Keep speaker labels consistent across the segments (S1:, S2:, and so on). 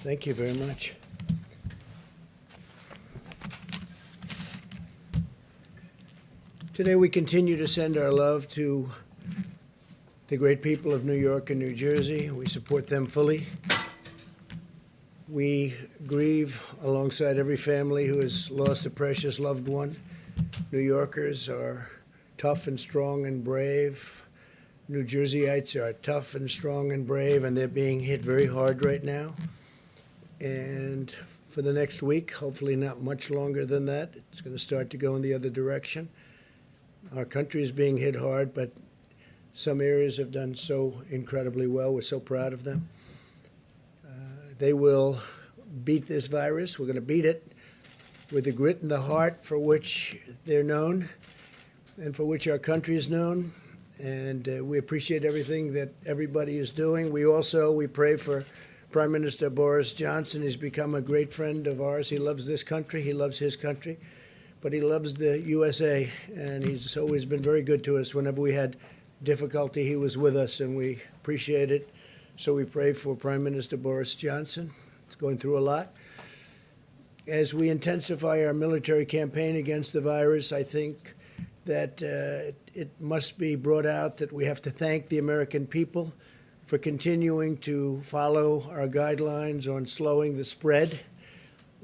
S1: Thank you very much. Today we continue to send our love to the great people of New York and New Jersey. We support them fully. We grieve alongside every family who has lost a precious loved one. New Yorkers are tough and strong and brave. New Jerseyites are tough and strong and brave, and they're being hit very hard right now. And for the next week, hopefully not much longer than that, it's going to start to go in the other direction. Our country is being hit hard, but some areas have done so incredibly well. We're so proud of them. They will beat this virus. We're going to beat it with the grit and the heart for which they're known and for which our country is known. And we appreciate everything that everybody is doing. We pray for Prime Minister Boris Johnson. He's become a great friend of ours. He loves this country. He loves his country. But he loves the USA, and he's always been very good to us. Whenever we had difficulty, he was with us, and we appreciate it. So we pray for Prime Minister Boris Johnson. He's going through a lot. As we intensify our military campaign against the virus, I think that it must be brought out that we have to thank the American people for continuing to follow our guidelines on slowing the spread,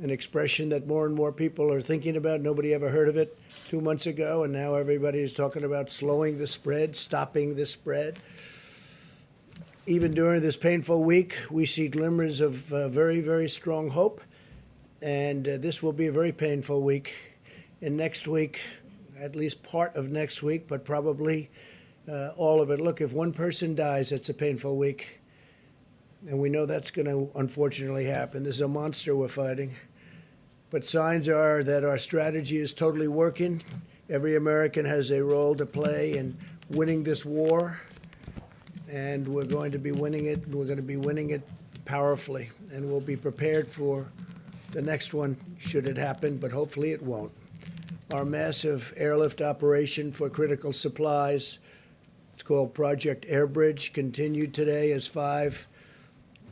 S1: an expression that more and more people are thinking about. Nobody ever heard of it 2 months ago, and now everybody is talking about slowing the spread, stopping the spread. Even during this painful week, we see glimmers of very, very strong hope, and this will be a very painful week. And next week, at least part of next week, but probably all of it. Look, if one person dies, it's a painful week, and we know that's going to unfortunately happen. This is a monster we're fighting. But signs are that our strategy is totally working. Every American has a role to play in winning this war, and we're going to be winning it, and we're going to be winning it powerfully. And we'll be prepared for the next one, should it happen, but hopefully it won't. Our massive airlift operation for critical supplies, it's called Project Airbridge, continued today as 5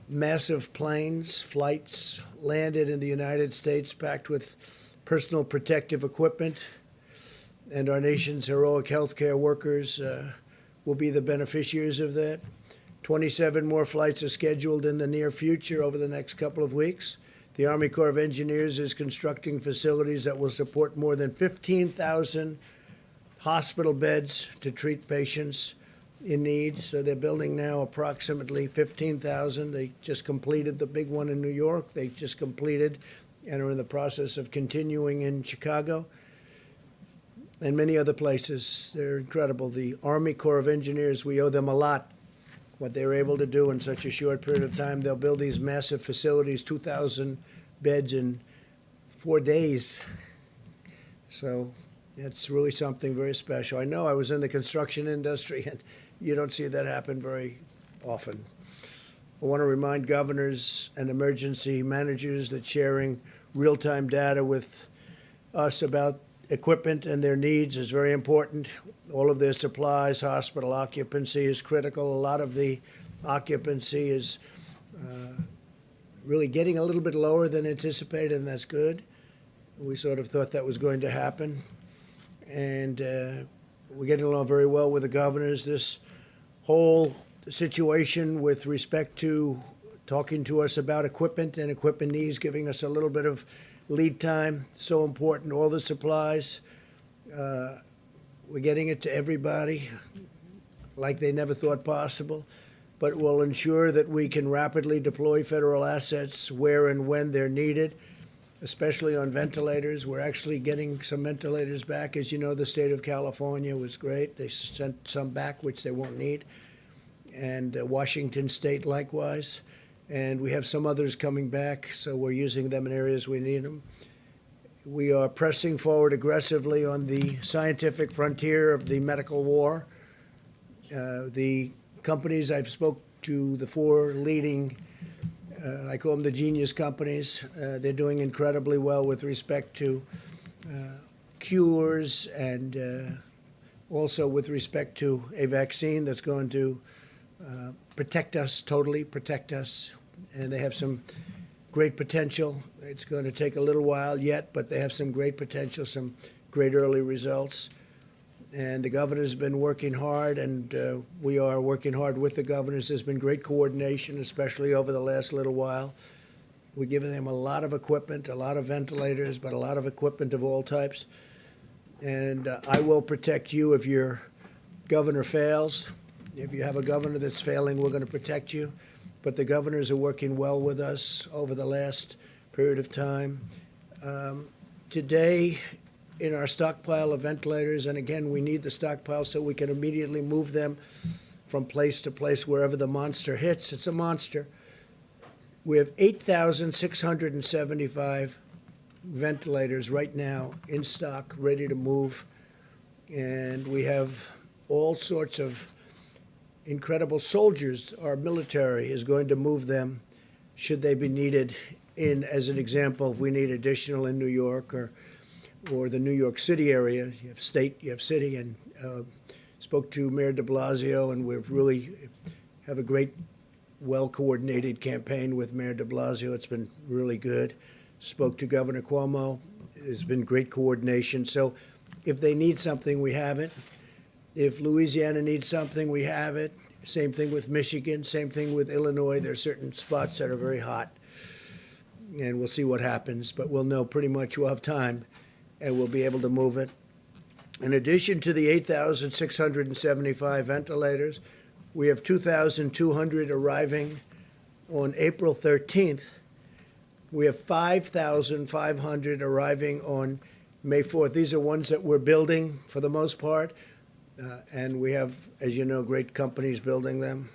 S1: massive flights landed in the United States packed with personal protective equipment. And our nation's heroic healthcare workers will be the beneficiaries of that. 27 more flights are scheduled in the near future over the next couple of weeks. The Army Corps of Engineers is constructing facilities that will support more than 15,000 hospital beds to treat patients in need. So they're building now approximately 15,000. They just completed the big one in New York. They just completed and are in the process of continuing in Chicago and many other places. They're incredible. The Army Corps of Engineers, we owe them a lot, what they were able to do in such a short period of time. They'll build these massive facilities, 2,000 beds in 4 days. So it's really something very special. I know I was in the construction industry, and you don't see that happen very often. I want to remind governors and emergency managers that sharing real-time data with us about equipment and their needs is very important. All of their supplies, hospital occupancy is critical. A lot of the occupancy is really getting a little bit lower than anticipated, and that's good. We sort of thought that was going to happen. And we're getting along very well with the governors. This whole situation with respect to talking to us about equipment and equipment needs, giving us a little bit of lead time, so important. All the supplies, we're getting it to everybody like they never thought possible, but will ensure that we can rapidly deploy federal assets where and when they're needed, especially on ventilators. We're actually getting some ventilators back. As you know, the state of California was great. They sent some back, which they won't need, and Washington State likewise. And we have some others coming back, so we're using them in areas we need them. We are pressing forward aggressively on the scientific frontier of the medical war. The companies I've spoke to, the 4 leading, I call them the genius companies, they're doing incredibly well with respect to cures and also with respect to a vaccine that's going to protect us, totally protect us. And they have some great potential. It's going to take a little while yet, but they have some great potential, some great early results. And the governor's been working hard, and we are working hard with the governors. There's been great coordination, especially over the last little while. We're giving them a lot of equipment, a lot of ventilators, but a lot of equipment of all types. And I will protect you if your governor fails. If you have a governor that's failing, we're going to protect you. But the governors are working well with us over the last period of time. Today, in our stockpile of ventilators, and again, we need the stockpile so we can immediately move them from place to place wherever the monster hits. It's a monster. We have 8,675 ventilators right now in stock, ready to move. And we have all sorts of incredible soldiers. Our military is going to move them should they be needed. In, as an example, if we need additional in New York or the New York City area, you have state, you have city, and spoke to Mayor de Blasio, and we really have a great, well-coordinated campaign with Mayor de Blasio. It's been really good. Spoke to Governor Cuomo. There's been great coordination. So if they need something, we have it. If Louisiana needs something, we have it. Same thing with Michigan. Same thing with Illinois. There are certain spots that are very hot, and we'll see what happens. But we'll know pretty much. We'll have time, and we'll be able to move it. In addition to the 8,675 ventilators, we have 2,200 arriving on April 13th. We have 5,500 arriving on May 4th. These are ones that we're building for the most part. And we have, as you know, great companies building them.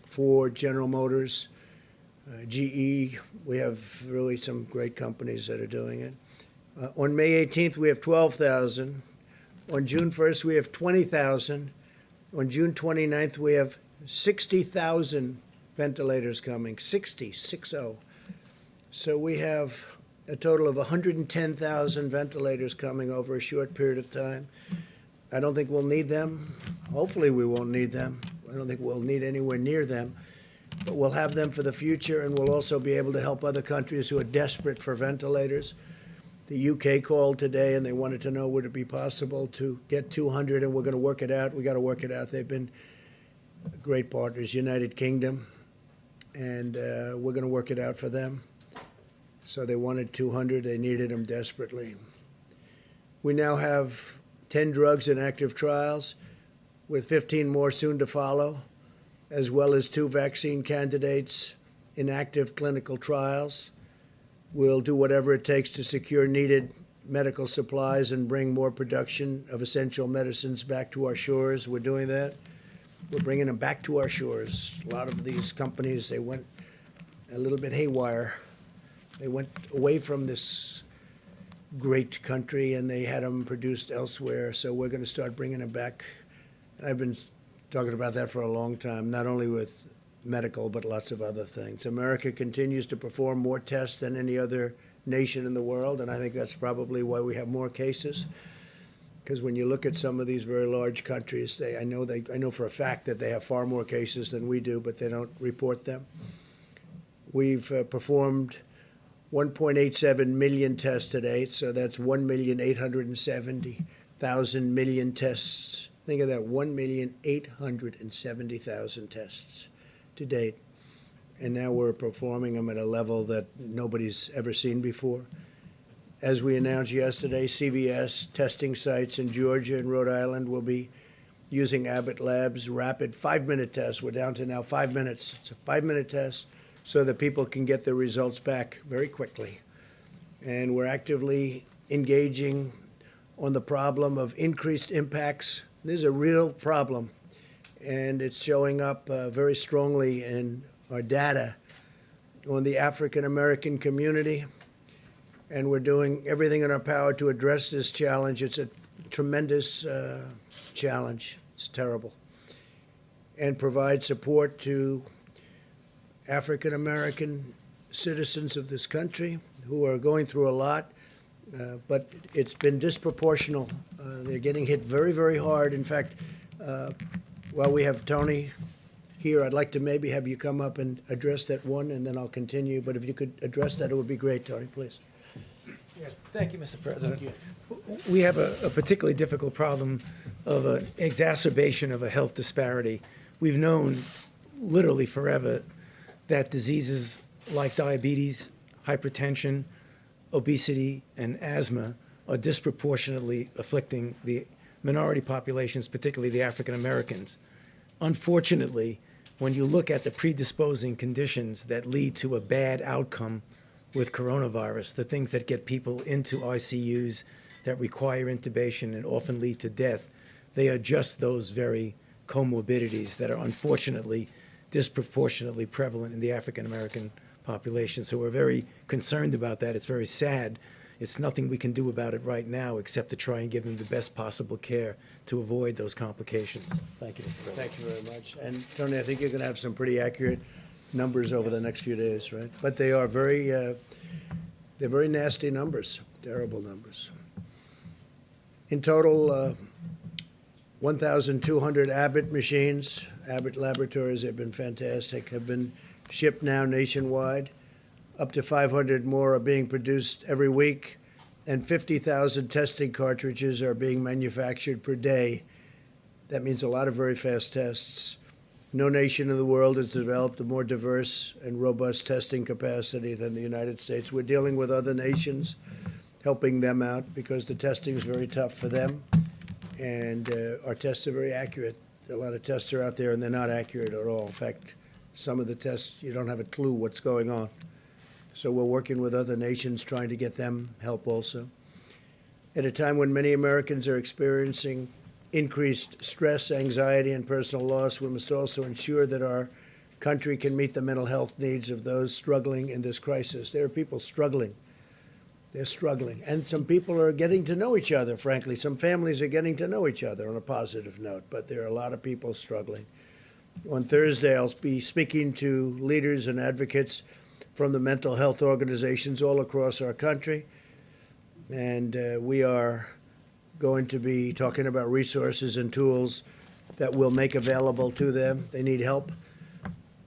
S1: Ford, General Motors, GE. We have really some great companies that are doing it. On May 18th, we have 12,000. On June 1st, we have 20,000. On June 29th, we have 60,000 ventilators coming, 60. So we have a total of 110,000 ventilators coming over a short period of time. I don't think we'll need them. Hopefully we won't need them. I don't think we'll need anywhere near them. But we'll have them for the future, and we'll also be able to help other countries who are desperate for ventilators. The UK called today, and they wanted to know would it be possible to get 200, and we're going to work it out. We got to work it out. They've been great partners, United Kingdom, and we're going to work it out for them. So they wanted 200. They needed them desperately. We now have 10 drugs in active trials, with 15 more soon to follow, as well as 2 vaccine candidates in active clinical trials. We'll do whatever it takes to secure needed medical supplies and bring more production of essential medicines back to our shores. We're doing that. We're bringing them back to our shores. A lot of these companies, they went a little bit haywire. They went away from this great country, and they had them produced elsewhere. So we're going to start bringing them back. I've been talking about that for a long time, not only with medical, but lots of other things. America continues to perform more tests than any other nation in the world, and I think that's probably why we have more cases. Because when you look at some of these very large countries, I know for a fact that they have far more cases than we do, but they don't report them. We've performed 1.87 million tests to date, so that's 1,870,000 tests. Think of that, 1,870,000 tests to date. And now we're performing them at a level that nobody's ever seen before. As we announced yesterday, CVS testing sites in Georgia and Rhode Island will be using Abbott Labs' rapid 5-minute test. We're down to now 5 minutes. It's a 5-minute test so that people can get their results back very quickly. And we're actively engaging on the problem of increased impacts. This is a real problem, and it's showing up very strongly in our data on the African American community, and we're doing everything in our power to address this challenge. It's a tremendous challenge. It's terrible. And provide support to African American citizens of this country who are going through a lot, but it's been disproportional. They're getting hit very, very hard. In fact, we have Tony here. I'd like to maybe have you come up and address that one, and then I'll continue. But if you could address that, it would be great, Tony, please.
S2: Yeah, thank you, Mr. President.
S1: Thank
S2: We have a particularly difficult problem of an exacerbation of a health disparity. We've known literally forever that diseases like diabetes, hypertension, obesity, and asthma are disproportionately afflicting the minority populations, particularly the African Americans. Unfortunately, when you look at the predisposing conditions that lead to a bad outcome with coronavirus, the things that get people into ICUs, that require intubation and often lead to death, they are just those very comorbidities that are unfortunately disproportionately prevalent in the African American population. So we're very concerned about that. It's very sad. It's nothing we can do about it right now except to try and give them the best possible care to avoid those complications. Thank you, Mr. President.
S1: Thank you very much. And Tony, I think you're going to have some pretty accurate numbers over the next few days, right? But they are they're very nasty numbers, terrible numbers. In total, 1,200 Abbott machines, Abbott laboratories have been fantastic, have been shipped now nationwide. Up to 500 more are being produced every week, and 50,000 testing cartridges are being manufactured per day. That means a lot of very fast tests. No nation in the world has developed a more diverse and robust testing capacity than the United States. We're dealing with other nations, helping them out because the testing is very tough for them, and our tests are very accurate. A lot of tests are out there, and they're not accurate at all. In fact, some of the tests, you don't have a clue what's going on. So we're working with other nations trying to get them help also. At a time when many Americans are experiencing increased stress, anxiety, and personal loss, we must also ensure that our country can meet the mental health needs of those struggling in this crisis. There are people struggling. They're struggling. And some people are getting to know each other, frankly. Some families are getting to know each other on a positive note, but there are a lot of people struggling. On Thursday, I'll be speaking to leaders and advocates from the mental health organizations all across our country. And we are going to be talking about resources and tools that we'll make available to them. They need help,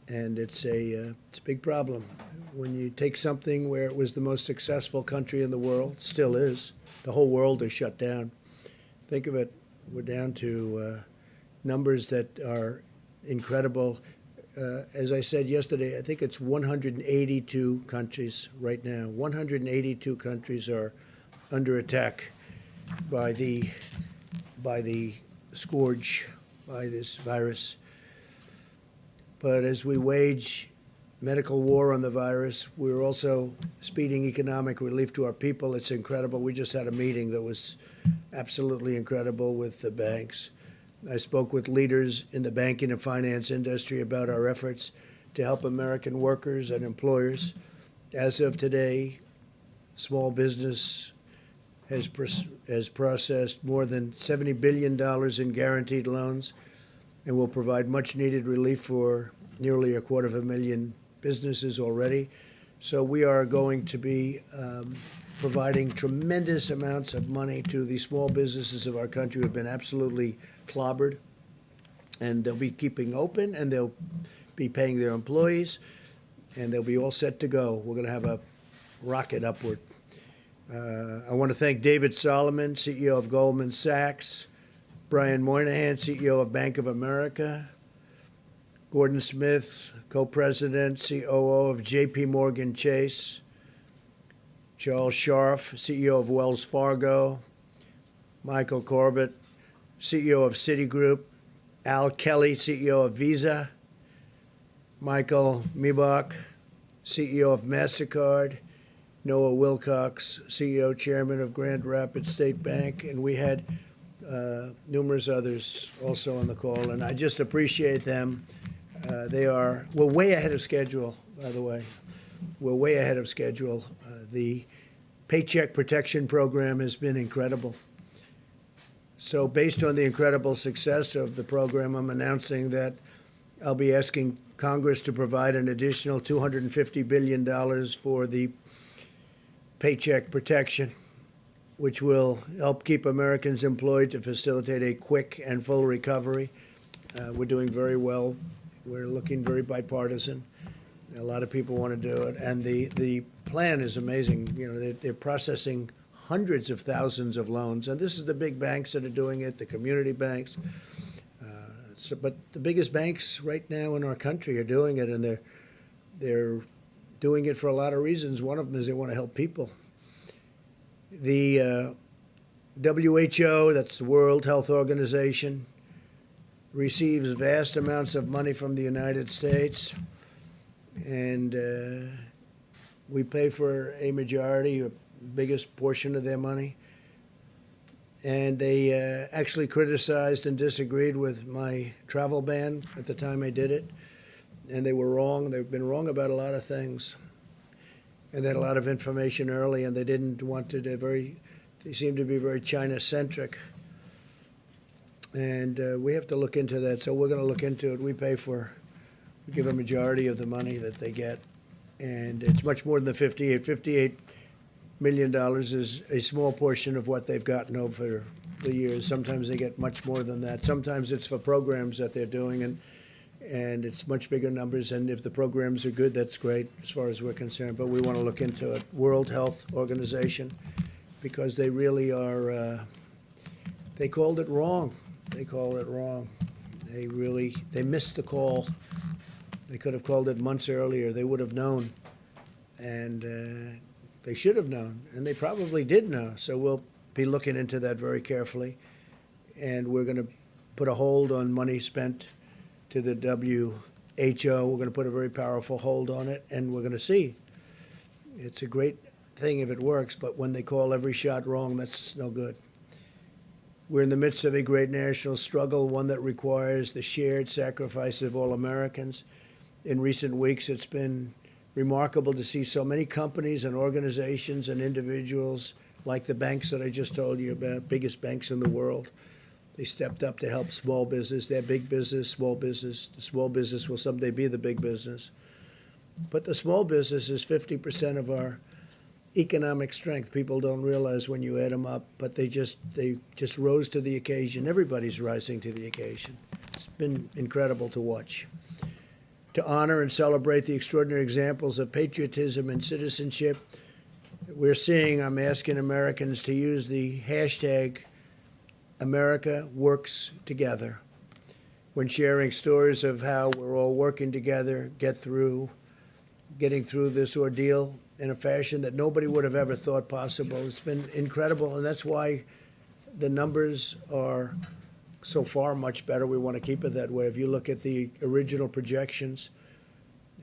S1: and it's a big problem. When you take something where it was the most successful country in the world, still is, the whole world is shut down. Think of it, we're down to numbers that are incredible. As I said yesterday, I think it's 182 countries right now. 182 countries are under attack by the scourge, by this virus. But as we wage medical war on the virus, we're also speeding economic relief to our people. It's incredible. We just had a meeting that was absolutely incredible with the banks. I spoke with leaders in the banking and finance industry about our efforts to help American workers and employers. As of today, small business has processed more than $70 billion in guaranteed loans and will provide much needed relief for nearly 250,000 businesses already. So we are going to be providing tremendous amounts of money to the small businesses of our country who have been absolutely clobbered, and they'll be keeping open, and they'll be paying their employees, and they'll be all set to go. We're going to have a rocket upward. I want to thank David Solomon, CEO of Goldman Sachs, Brian Moynihan, CEO of Bank of America, Gordon Smith, co-president, COO of JP Morgan Chase, Charles Scharf, CEO of Wells Fargo, Michael Corbett, CEO of Citigroup, Al Kelly, CEO of Visa, Michael Miebach, CEO of MasterCard, Noah Wilcox, CEO, Chairman of Grand Rapids State Bank, and we had numerous others also on the call, and I just appreciate them. We're way ahead of schedule, by the way. We're way ahead of schedule. The Paycheck Protection Program has been incredible. So based on the incredible success of the program, I'm announcing that I'll be asking Congress to provide an additional $250 billion for the Paycheck Protection, which will help keep Americans employed to facilitate a quick and full recovery. We're doing very well We're looking very bipartisan. A lot of people want to do it, and the plan is amazing. You know, they're processing hundreds of thousands of loans, and this is the big banks that are doing it, the community banks. But the biggest banks right now in our country are doing it, and they're doing it for a lot of reasons. One of them is they want to help people. The WHO, that's the World Health Organization, receives vast amounts of money from the United States, and we pay for a majority, a biggest portion of their money. And they actually criticized and disagreed with my travel ban at the time I did it. And they were wrong. They've been wrong about a lot of things. And they had a lot of information early, and they didn't want to, they seemed to be very China-centric. And we have to look into that. So we're going to look into it. We give a majority of the money that they get. And it's much more than the 58. $58 million is a small portion of what they've gotten over the years. Sometimes they get much more than that. Sometimes it's for programs that they're doing, and it's much bigger numbers. And if the programs are good, that's great as far as we're concerned. But we want to look into it. World Health Organization, because they really are, they called it wrong. They called it wrong. They missed the call. They could have called it months earlier. They would have known. And they should have known, and they probably did know. So we'll be looking into that very carefully, and we're going to put a hold on money spent to the WHO. We're going to put a very powerful hold on it, and we're going to see. It's a great thing if it works, but when they call every shot wrong, that's no good. We're in the midst of a great national struggle, one that requires the shared sacrifice of all Americans. In recent weeks, it's been remarkable to see so many companies and organizations and individuals, like the banks that I just told you about, biggest banks in the world. They stepped up to help small business. They're big business, small business. The small business will someday be the big business. But the small business is 50% of our economic strength. People don't realize when you add them up, but they just rose to the occasion. Everybody's rising to the occasion. It's been incredible to watch. To honor and celebrate the extraordinary examples of patriotism and citizenship, I'm asking Americans to use the hashtag America Works Together when sharing stories of how we're all working together, getting through this ordeal in a fashion that nobody would have ever thought possible. It's been incredible, and that's why the numbers are so far much better. We want to keep it that way. If you look at the original projections,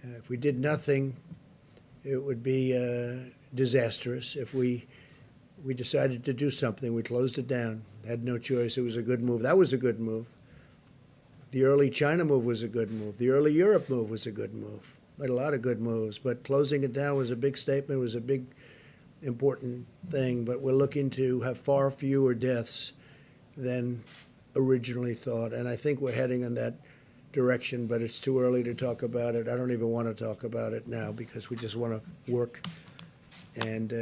S1: if we did nothing, it would be disastrous. If we decided to do something, we closed it down, had no choice. It was a good move. That was a good move. The early China move was a good move. The early Europe move was a good move. We had a lot of good moves, but closing it down was a big statement. It was a big, important thing. But we're looking to have far fewer deaths than originally thought, and I think we're heading in that direction, but it's too early to talk about it. I don't even want to talk about it now because we just want to work, and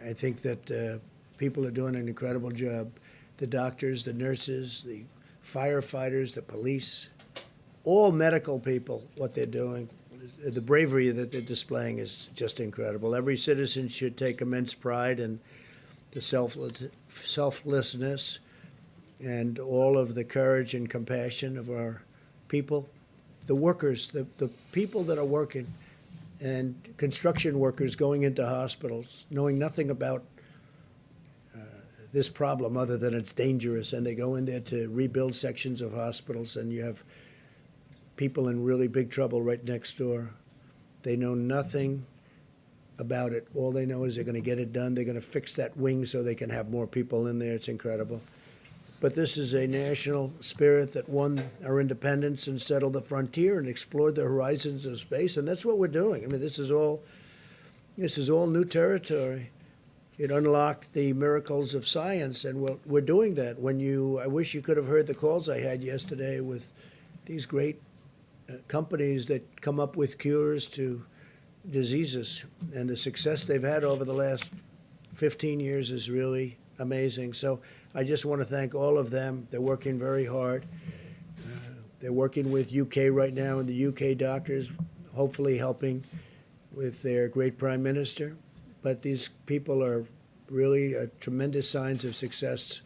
S1: I think that people are doing an incredible job. The doctors, the nurses, the firefighters, the police, all medical people, what they're doing, the bravery that they're displaying is just incredible. Every citizen should take immense pride in the selflessness and all of the courage and compassion of our people, the workers, the people that are working, and construction workers going into hospitals, knowing nothing about this problem other than it's dangerous, and they go in there to rebuild sections of hospitals, and you have people in really big trouble right next door. They know nothing about it. All they know is they're going to get it done. They're going to fix that wing so they can have more people in there. It's incredible. But this is a national spirit that won our independence and settled the frontier and explored the horizons of space, and that's what we're doing. I mean, this is all new territory. It unlocked the miracles of science, and we're doing that. I wish you could have heard the calls I had yesterday with these great companies that come up with cures to diseases, and the success they've had over the last 15 years is really amazing. So I just want to thank all of them. They're working very hard. They're working with UK right now, and the UK doctors, hopefully helping with their great prime minister. But these people are really tremendous signs of success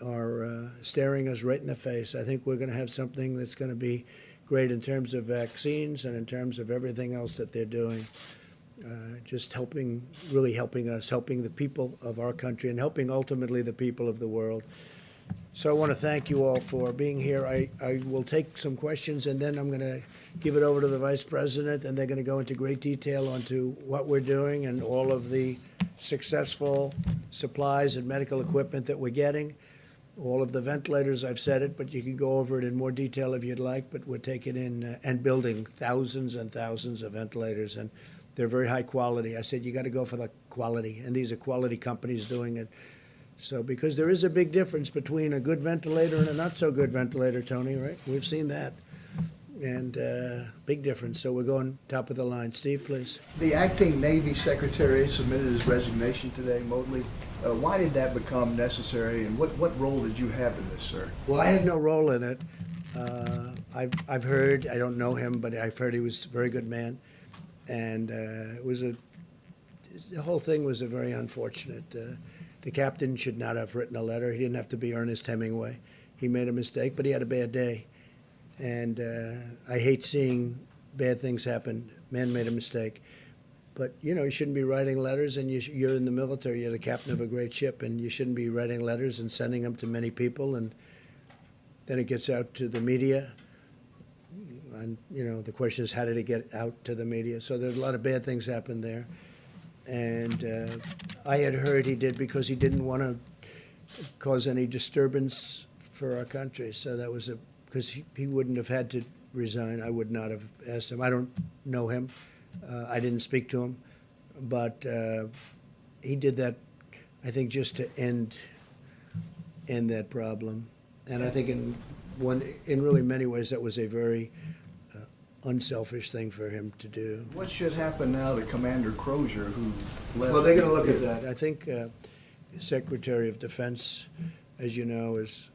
S1: are staring us right in the face. I think we're going to have something that's going to be great in terms of vaccines and in terms of everything else that they're doing. Just helping, really helping us, helping the people of our country, and helping ultimately the people of the world. So I want to thank you all for being here. I will take some questions, and then I'm going to give it over to the Vice President, and they're going to go into great detail onto what we're doing and all of the successful supplies and medical equipment that we're getting. All of the ventilators, I've said it, but you can go over it in more detail if you'd like, but we're taking in and building thousands and thousands of ventilators, and they're very high quality. I said, you got to go for the quality, and these are quality companies doing it. So, because there is a big difference between a good ventilator and a not so good ventilator, Tony, right? We've seen that. And big difference. So we're going top of the line. Steve, please.
S3: The acting Navy Secretary submitted his resignation today, Motley. Why did that become necessary, and what role did you have in this, sir?
S1: Well, I had no role in it. I've heard, I don't know him, but I've heard he was a very good man. And the whole thing was a very unfortunate. The captain should not have written a letter. He didn't have to be Ernest Hemingway. He made a mistake, but he had a bad day. And I hate seeing bad things happen. Man made a mistake. But, you know, you shouldn't be writing letters, and you're in the military. You're the captain of a great ship, and you shouldn't be writing letters and sending them to many people. And then it gets out to the media. And, you know, the question is, how did it get out to the media? So there's a lot of bad things happened there. And I had heard he did because he didn't want to cause any disturbance for our country. So that was because he wouldn't have had to resign. I would not have asked him. I don't know him. I didn't speak to him. But he did that, I think, just to end that problem. And I think in really many ways that was a very unselfish thing for him to do.
S3: What should happen now to Commander Crozier, who left?
S1: Well, they're going to look at that. I think Secretary of Defense, as you know, is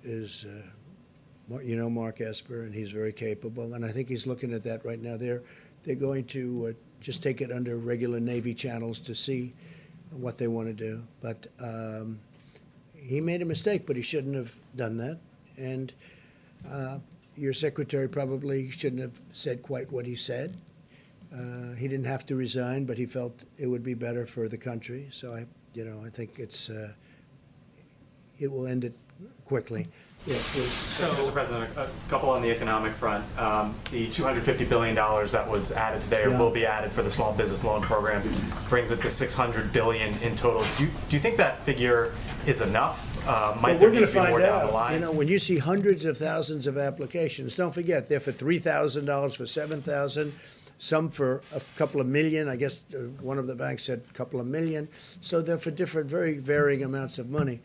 S1: Mark Esper, and he's very capable. And I think he's looking at that right now. They're going to just take it under regular Navy channels to see what they want to do. But he made a mistake, but he shouldn't have done that. And your secretary probably shouldn't have said quite what he said. He didn't have to resign, but he felt it would be better for the country. So I think it will end it quickly. Yeah, please.
S4: So, Mr. President, a couple on the economic front. The $250 billion that was added today, or will be added for the small business loan program, brings it to $600 billion in total. Do you think that figure is enough? Might there need to be more down the line?
S1: You know, when you see hundreds of thousands of applications, don't forget they're for $3,000, for $7,000, some for a couple of million. I guess one of the banks said a couple of million. So they're for different, very varying amounts of money.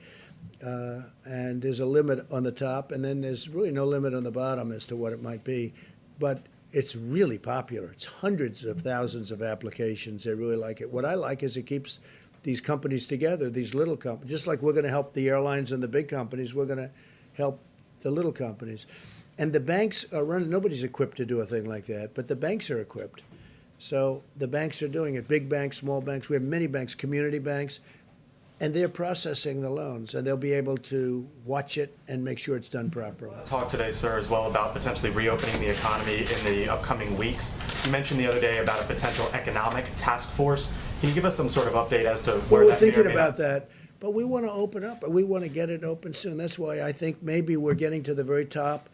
S1: And there's a limit on the top, and then there's really no limit on the bottom as to what it might be. But it's really popular. It's hundreds of thousands of applications. They really like it. What I like is it keeps these companies together, these little companies. Just like we're going to help the airlines and the big companies, we're going to help the little companies. And the banks are running. Nobody's equipped to do a thing like that, but the banks are equipped. So the banks are doing it. Big banks, small banks. We have many banks, community banks. And they're processing the loans, and they'll be able to watch it and make sure it's done properly.
S4: Talk today, sir, as well about potentially reopening the economy in the upcoming weeks. You mentioned the other day about a potential economic task force. Can you give us some sort of update as to where
S1: We're
S4: that may or
S1: thinking
S4: may
S1: about
S4: not-
S1: that, but we want to open up, and we want to get it open soon. That's why I think maybe we're getting to the very top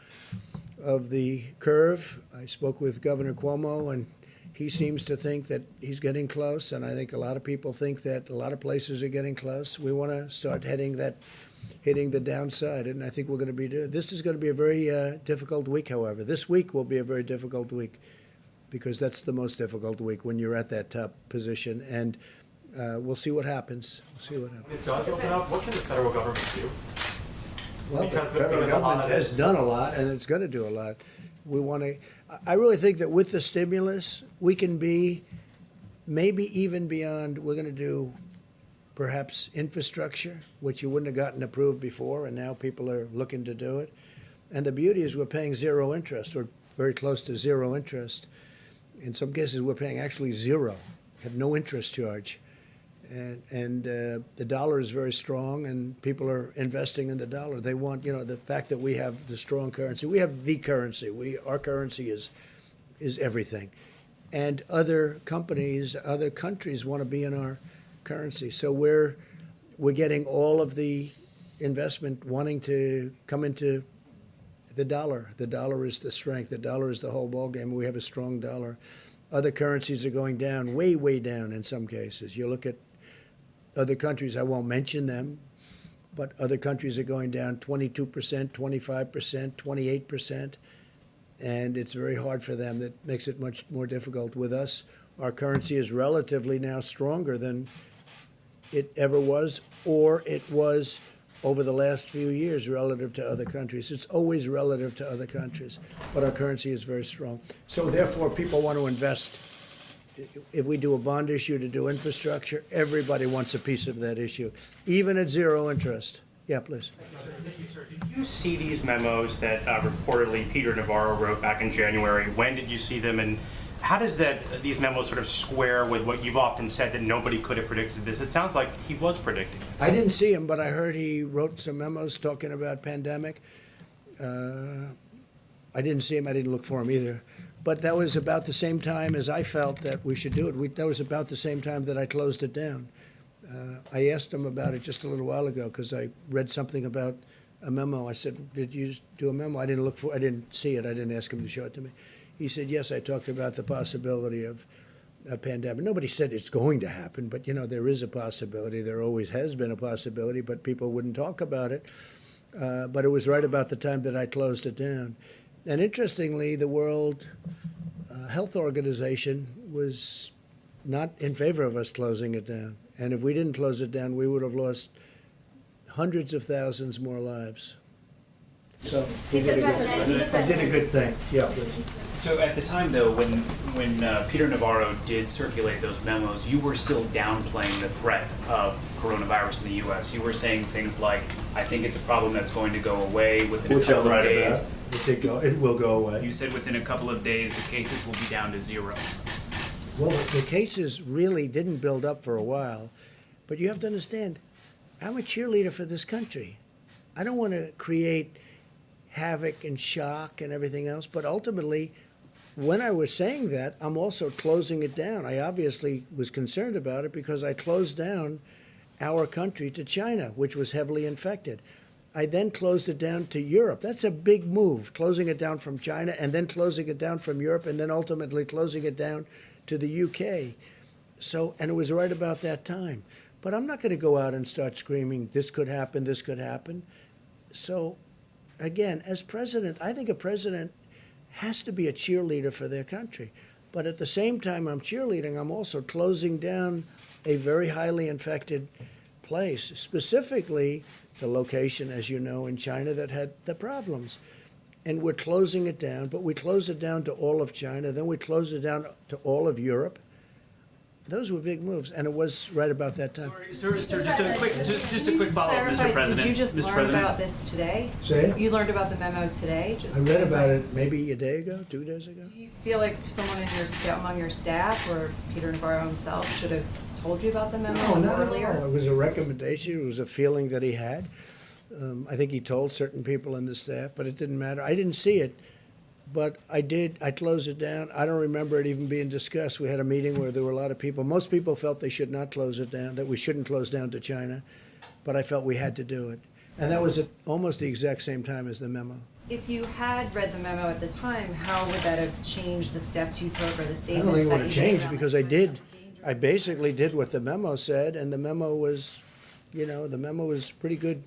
S1: of the curve. I spoke with Governor Cuomo, and he seems to think that he's getting close, and I think a lot of people think that a lot of places are getting close. We want to start hitting the downside, and I think we're going to be doing. This is going to be a very difficult week, however. This week will be a very difficult week because that's the most difficult week when you're at that top position, and we'll see what happens. We'll see what happens.
S4: It does open up. What can the federal government do?
S1: Well,
S4: Because
S1: the federal
S4: because a lot
S1: government
S4: of it-
S1: has done a lot, and it's going to do a lot. We want to. I really think that with the stimulus, we can be maybe even beyond. We're going to do perhaps infrastructure, which you wouldn't have gotten approved before, and now people are looking to do it. And the beauty is we're paying zero interest, or very close to zero interest. In some cases, we're paying actually zero, have no interest charge. And the dollar is very strong, and people are investing in the dollar. They want, the fact that we have the strong currency. We have the currency. Our currency is everything. And other companies, other countries want to be in our currency. So we're getting all of the investment wanting to come into the dollar. The dollar is the strength. The dollar is the whole ballgame. We have a strong dollar. Other currencies are going down, way, way down in some cases. You look at other countries, I won't mention them, but other countries are going down 22%, 25%, 28%, and it's very hard for them. That makes it much more difficult. With us, our currency is relatively now stronger than it ever was, or it was over the last few years relative to other countries. It's always relative to other countries, but our currency is very strong. So therefore, people want to invest. If we do a bond issue to do infrastructure, everybody wants a piece of that issue, even at zero interest. Yeah, please.
S5: Did you see these memos that reportedly Peter Navarro wrote back in January? When did you see them, and how does these memos sort of square with what you've often said that nobody could have predicted this? It sounds like he was predicting.
S1: I didn't see him, but I heard he wrote some memos talking about pandemic. I didn't see him. I didn't look for him either. But that was about the same time as I felt that we should do it. That was about the same time that I closed it down. I asked him about it just a little while ago because I read something about a memo. I said, "Did you do a memo?" I didn't see it. I didn't ask him to show it to me. He said, "Yes, I talked about the possibility of a pandemic." Nobody said it's going to happen, but there is a possibility. There always has been a possibility, but people wouldn't talk about it. But it was right about the time that I closed it down. And interestingly, the World Health Organization was not in favor of us closing it down. And if we didn't close it down, we would have lost hundreds of thousands more lives. So I did a good thing. Yeah, please.
S6: So at the time, though, when Peter Navarro did circulate those memos, you were still downplaying the threat of coronavirus in the U.S. You were saying things like, "I think it's a problem that's going to go away within a couple of days."
S1: It will go away.
S6: You said within a couple of days the cases will be down to zero.
S1: Well, the cases really didn't build up for a while, but you have to understand, I'm a cheerleader for this country. I don't want to create havoc and shock and everything else, but ultimately, when I was saying that, I'm also closing it down. I obviously was concerned about it because I closed down our country to China, which was heavily infected. I then closed it down to Europe. That's a big move, closing it down from China and then closing it down from Europe and then ultimately closing it down to the UK. And it was right about that time. But I'm not going to go out and start screaming, this could happen, this could happen. So again, as president, I think a president has to be a cheerleader for their country. But at the same time I'm cheerleading, I'm also closing down a very highly infected place, specifically the location, as you know, in China that had the problems. And we're closing it down, but we close it down to all of China, then we close it down to all of Europe. Those were big moves, and it was right about that time.
S6: Sir, just a quick follow-up, Mr. President.
S7: Did you just
S6: Mr.
S7: learn
S6: President?
S7: about this today?
S1: Say it?
S7: You learned about the memo today?
S1: I read about it maybe a day ago, 2 days ago.
S7: Do you feel like someone among your staff or Peter Navarro himself should have told you about the memo earlier?
S1: No. It was a recommendation. It was a feeling that he had. I think he told certain people in the staff, but it didn't matter. I didn't see it, but I did. I closed it down. I don't remember it even being discussed. We had a meeting where there were a lot of people. Most people felt they should not close it down, that we shouldn't close down to China, but I felt we had to do it. And that was at almost the exact same time as the memo.
S7: If you had read the memo at the time, how would that have changed the steps you took or the
S1: I
S7: statements
S1: don't think it
S7: that
S1: would
S7: you
S1: have
S7: made?
S1: changed because I did. I basically did what the memo said, and the memo was, the memo was pretty good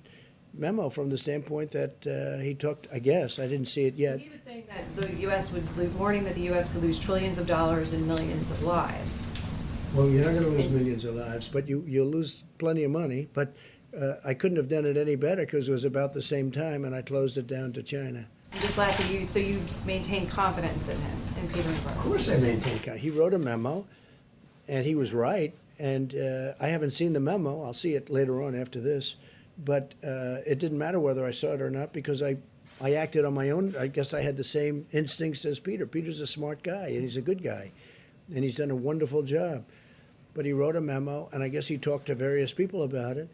S1: memo from the standpoint that he took, I guess. I didn't see it yet.
S7: He was saying that the U.S. warning that the U.S. could lose trillions of dollars and millions of lives.
S1: Well, you're not going to lose millions of lives, but you'll lose plenty of money. But I couldn't have done it any better because it was about the same time, and I closed it down to China.
S7: And just lastly, so you maintain confidence in him, in Peter Navarro?
S1: Of course I maintain confidence. He wrote a memo, and he was right. And I haven't seen the memo. I'll see it later on after this. But it didn't matter whether I saw it or not because I I acted on my own. I guess I had the same instincts as Peter. Peter's a smart guy, and he's a good guy, and he's done a wonderful job. But he wrote a memo, and I guess he talked to various people about it.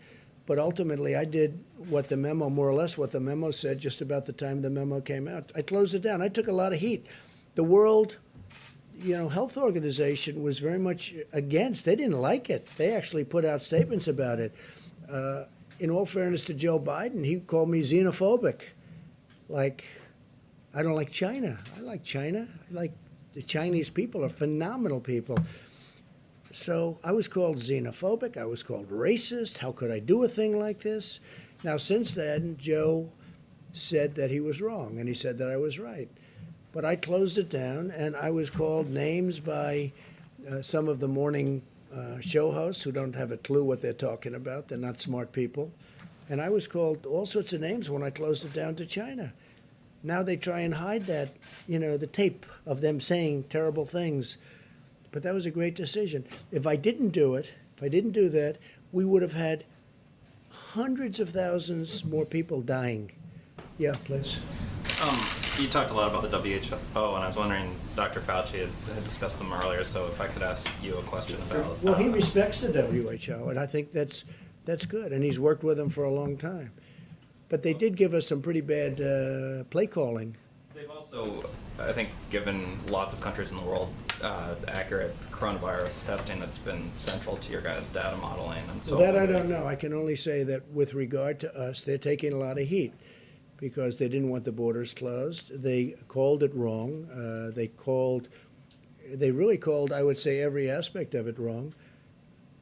S1: But ultimately, I did what the memo, more or less what the memo said, just about the time the memo came out. I closed it down. I took a lot of heat. The World, Health Organization was very much against. They didn't like it. They actually put out statements about it. In all fairness to Joe Biden, he called me xenophobic. Like, I don't like China. I like China. I like the Chinese people are phenomenal people. So I was called xenophobic. I was called racist. How could I do a thing like this? Now, since then, Joe said that he was wrong, and he said that I was right. But I closed it down, and I was called names by some of the morning show hosts who don't have a clue what they're talking about. They're not smart people. And I was called all sorts of names when I closed it down to China. Now they try and hide that, the tape of them saying terrible things. But that was a great decision. If I didn't do it, if I didn't do that, we would have had hundreds of thousands more people dying. Yeah, please.
S8: You talked a lot about the WHO, and I was wondering, Dr. Fauci had discussed them earlier, so if I could ask you a question about...
S1: Well, he respects the WHO, and I think that's good, and he's worked with them for a long time. But they did give us some pretty bad play calling.
S8: They've also, I think, given lots of countries in the world accurate coronavirus testing that's been central to your guys' data modeling and so on.
S1: That I don't know. I can only say that with regard to us, they're taking a lot of heat because they didn't want the borders closed. They called it wrong. They really called, I would say, every aspect of it wrong.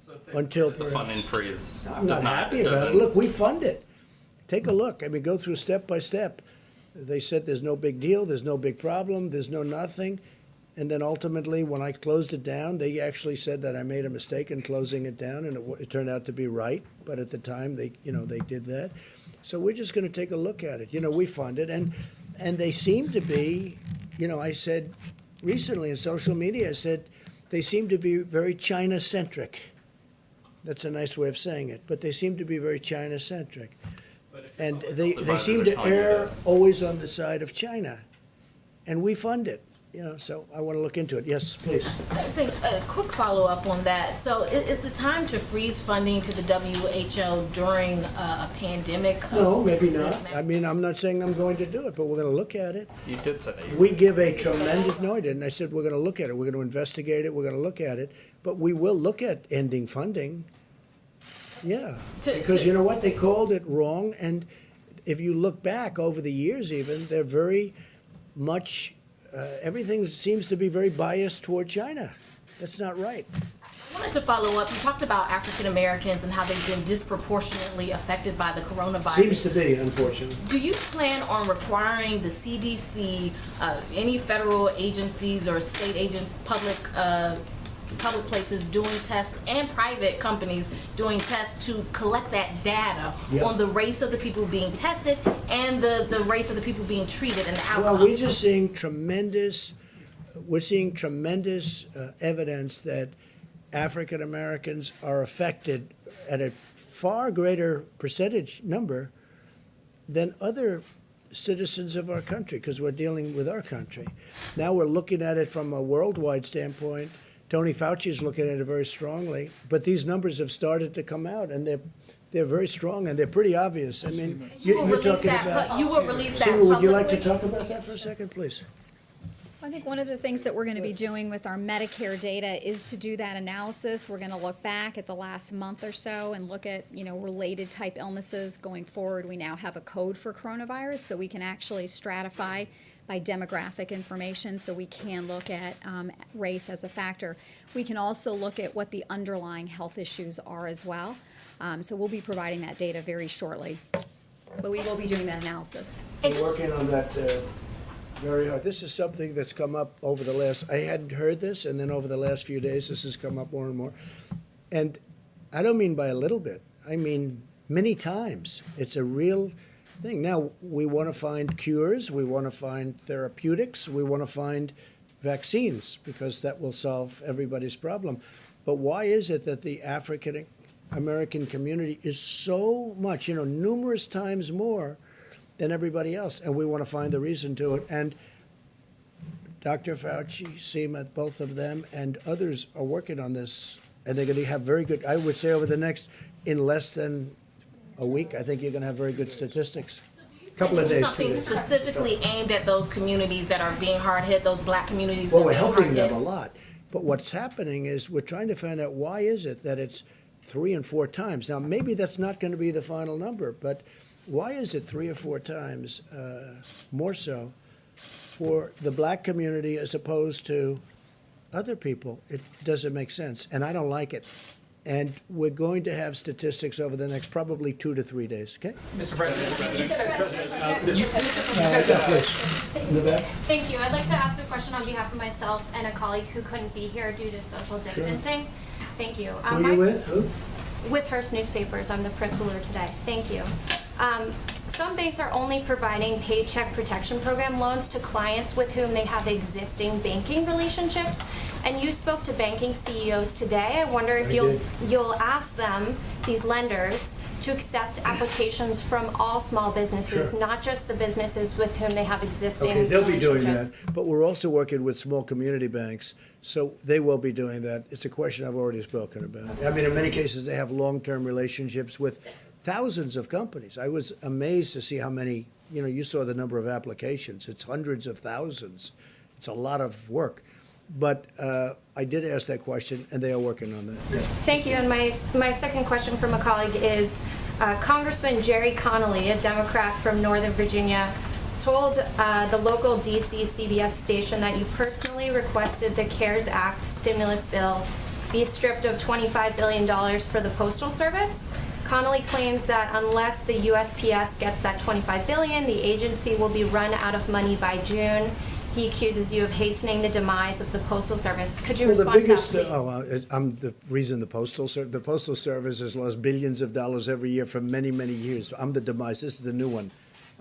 S8: So it's
S1: Until
S8: the funding freeze
S1: I'm
S8: does
S1: not happy about
S8: doesn't-
S1: it. Look, we fund it. Take a look. I mean, go through step by step. They said there's no big deal, there's no big problem, there's no nothing. And then ultimately, when I closed it down, they actually said that I made a mistake in closing it down, and it turned out to be right. But at the time, they did that. So we're just going to take a look at it. We fund it, and they seem to be, I said recently in social media, I said they seem to be very China-centric. That's a nice way of saying it, but they seem to be very China-centric. And they seem to err always on the side of China. And we fund it, so I want to look into it. Yes, please.
S9: Thanks. A quick follow-up on that. So is the time to freeze funding to the WHO during a pandemic?
S1: No, maybe not. I mean, I'm not saying I'm going to do it, but we're going to look at it.
S8: You did say that.
S1: We give a tremendous, no, I didn't. I said we're going to look at it. We're going to investigate it. We're going to look at it. But we will look at ending funding. Yeah, because you know what? They called it wrong. And if you look back over the years even, they're very much, everything seems to be very biased toward China. That's not right.
S9: I wanted to follow up. You talked about African Americans and how they've been disproportionately affected by the coronavirus.
S1: Seems to be, unfortunately.
S9: Do you plan on requiring the CDC, any federal agencies or state agents, public places doing tests and private companies doing tests to collect that data on the race of the people being tested and the race of the people being treated and the outcome?
S1: Well, we're just seeing tremendous evidence that African Americans are affected at a far greater percentage number than other citizens of our country, because we're dealing with our country. Now we're looking at it from a worldwide standpoint. Tony Fauci is looking at it very strongly, but these numbers have started to come out, and they're very strong and they're pretty obvious. I mean,
S9: You will
S1: you're
S9: release
S1: talking
S9: that.
S1: about.
S9: You will release that
S1: Seema,
S9: publicly.
S1: would you like to talk about that for a second, please?
S10: I think one of the things that we're going to be doing with our Medicare data is to do that analysis. We're going to look back at the last month or so and look at, related type illnesses going forward. We now have a code for coronavirus, so we can actually stratify by demographic information, so we can look at race as a factor. We can also look at what the underlying health issues are as well. So we'll be providing that data very shortly, but we will be doing that analysis.
S1: We're working on that very hard. This is something that's come up over the last, I hadn't heard this, and then over the last few days, this has come up more and more. And I don't mean by a little bit. I mean many times. It's a real thing. Now, we want to find cures, we want to find therapeutics, we want to find vaccines, because that will solve everybody's problem. But why is it that the African American community is so much, numerous times more than everybody else, and we want to find the reason to it. And Dr. Fauci, Seema, both of them, and others are working on this, and they're going to have very good, I would say over the next, in less than a week, I think you're going to have very good statistics. Couple of
S9: Do
S1: days.
S9: something specifically aimed at those communities that are being hard hit, those black communities
S1: Well,
S9: that are
S1: we're
S9: being hard
S1: helping
S9: hit.
S1: them a lot. But what's happening is we're trying to find out why is it that it's 3 and 4 times. Now, maybe that's not going to be the final number, but why is it 3 or 4 times more so for the black community as opposed to other people? It doesn't make sense, and I don't like it. And we're going to have statistics over the next probably 2 to 3 days, okay?
S6: Mr. President.
S1: Please. In the back.
S11: Thank you. I'd like to ask a question on behalf of myself and a colleague who couldn't be here due to social distancing. Thank you.
S1: Who are you with? Who?
S11: With Hearst Newspapers. I'm the print cooler today. Thank you. Some banks are only providing Paycheck Protection Program loans to clients with whom they have existing banking relationships. And you spoke to banking CEOs today. I wonder if you'll ask them, these lenders, to accept applications from all small businesses,
S1: Sure.
S11: not just the businesses with whom they have existing
S1: Okay, they'll be doing that,
S11: relationships.
S1: but we're also working with small community banks, so they will be doing that. It's a question I've already spoken about. I mean, in many cases, they have long-term relationships with thousands of companies. I was amazed to see how many, you saw the number of applications. It's hundreds of thousands. It's a lot of work. But I did ask that question, and they are working on that. Yeah.
S11: Thank you. And my second question from a colleague is Congressman Jerry Connolly, a Democrat from Northern Virginia, told the local DC CBS station that you personally requested the CARES Act stimulus bill be stripped of $25 billion for the Postal Service. Connolly claims that unless the USPS gets that $25 billion, the agency will be run out of money by June. He accuses you of hastening the demise of the Postal Service. Could you respond to that, please?
S1: I'm the reason the Postal Service has lost billions of dollars every year for many, many years. I'm the demise. This is the new one.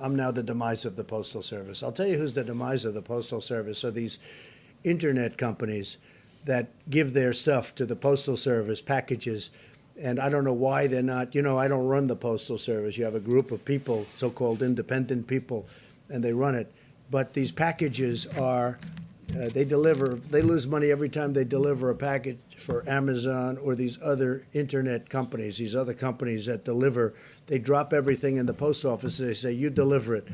S1: I'm now the demise of the Postal Service. I'll tell you who's the demise of the Postal Service are these internet companies that give their stuff to the Postal Service, packages, and I don't know why they're not, I don't run the Postal Service. You have a group of people, so-called independent people, and they run it. But these packages are, they lose money every time they deliver a package for Amazon or these other internet companies, these other companies that deliver. They drop everything in the post office. They say, you deliver it.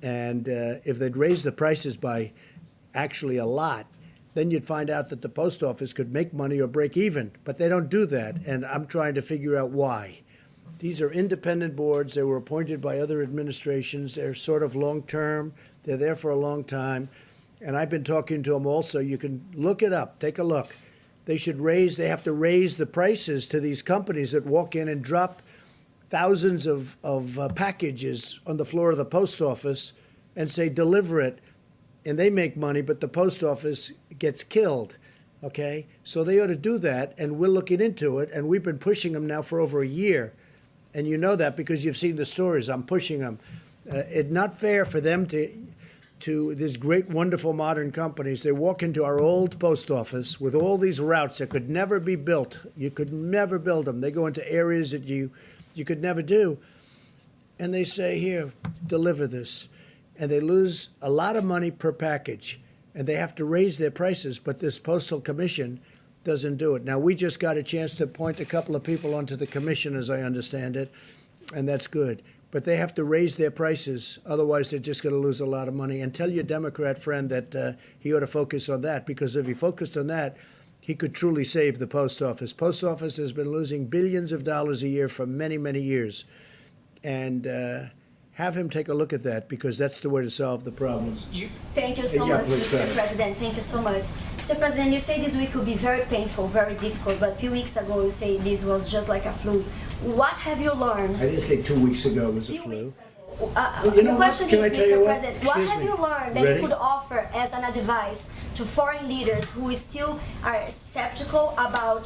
S1: And if they'd raise the prices by actually a lot, then you'd find out that the post office could make money or break even. But they don't do that, and I'm trying to figure out why. These are independent boards. They were appointed by other administrations. They're sort of long-term. They're there for a long time. And I've been talking to them also. You can look it up. Take a look. They have to raise the prices to these companies that walk in and drop thousands of packages on the floor of the post office and say, deliver it. And they make money, but the post office gets killed, okay? So they ought to do that, and we're looking into it, and we've been pushing them now for over a year. And you know that because you've seen the stories. I'm pushing them. It's not fair for them to these great, wonderful modern companies. They walk into our old post office with all these routes that could never be built. You could never build them. They go into areas that you could never do. And they say, here, deliver this. And they lose a lot of money per package, and they have to raise their prices, but this Postal Commission doesn't do it. Now, we just got a chance to appoint a couple of people onto the commission, as I understand it, and that's good. But they have to raise their prices, otherwise they're just going to lose a lot of money. And tell your Democrat friend that he ought to focus on that, because if he focused on that, he could truly save the post office. Post office has been losing billions of dollars a year for many, many years. And have him take a look at that, because that's the way to solve the problem.
S12: Thank you so much, Mr. President. Thank you so much. Mr. President, you say this week will be very painful, very difficult, but a few weeks ago you say this was just like a flu. What have you learned?
S1: I didn't say 2 weeks ago it was a flu.
S12: The question is, Mr. President, what have you learned that
S1: Ready?
S12: you could offer as an advice to foreign leaders who still are skeptical about